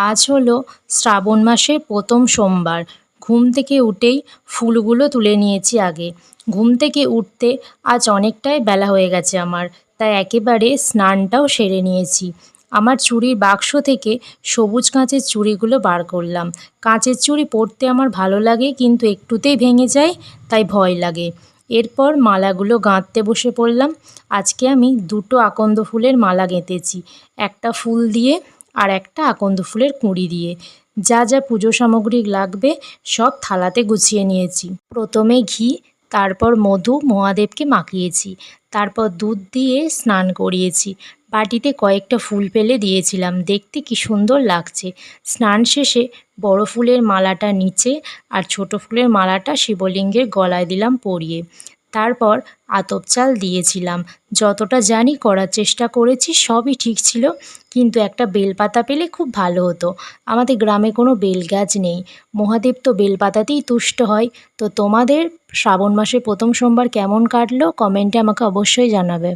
আজ হলো শ্রাবণ মাসের প্রথম সোমবার। ঘুম থেকে উঠেই ফুলগুলো তুলে নিয়েছি আগে। ঘুম থেকে উঠতে আজ অনেকটাই বেলা হয়ে গেছে আমার, তাই একেবারে স্নানটাও সেরে নিয়েছি। আমার চুড়ির বাক্স থেকে সবুজ কাঁচের চুড়িগুলো বার করলাম। কাঁচের চুড়ি পরতে আমার ভালো লাগে, কিন্তু একটুতেই ভেঙে যায়, তাই ভয় লাগে। এরপর মালাগুলো গাঁথতে বসে পড়লাম। আজকে আমি দুটো আকন্দ ফুলের মালা গেঁথেছি, একটা ফুল দিয়ে আর একটা আকন্দ ফুলের কুঁড়ি দিয়ে। যা যা পুজো সামগ্রী লাগবে সব থালাতে গুছিয়ে নিয়েছি। প্রথমে ঘি, তারপর মধু মহাদেবকে মাখিয়েছি, তারপর দুধ দিয়ে স্নান করিয়েছি। বাটিতে কয়েকটা ফুল ফেলে দিয়েছিলাম, দেখতে কি সুন্দর লাগছে। স্নান শেষে বড় ফুলের মালাটা নিচে আর ছোট ফুলের মালাটা শিবলিঙ্গের গলায় দিলাম পরিয়ে। তারপর আতপ চাল দিয়েছিলাম। যতটা জানি করার চেষ্টা করেছি, সবই ঠিক ছিল, কিন্তু একটা বেলপাতা পেলে খুব ভালো হতো। আমাদের গ্রামে কোনো বেল গাছ নেই। মহাদেব তো বেলপাতাতেই তুষ্ট হয়। তো তোমাদের শ্রাবণ মাসের প্রথম সোমবার কেমন কাটলো কমেন্টে আমাকে অবশ্যই জানাবে।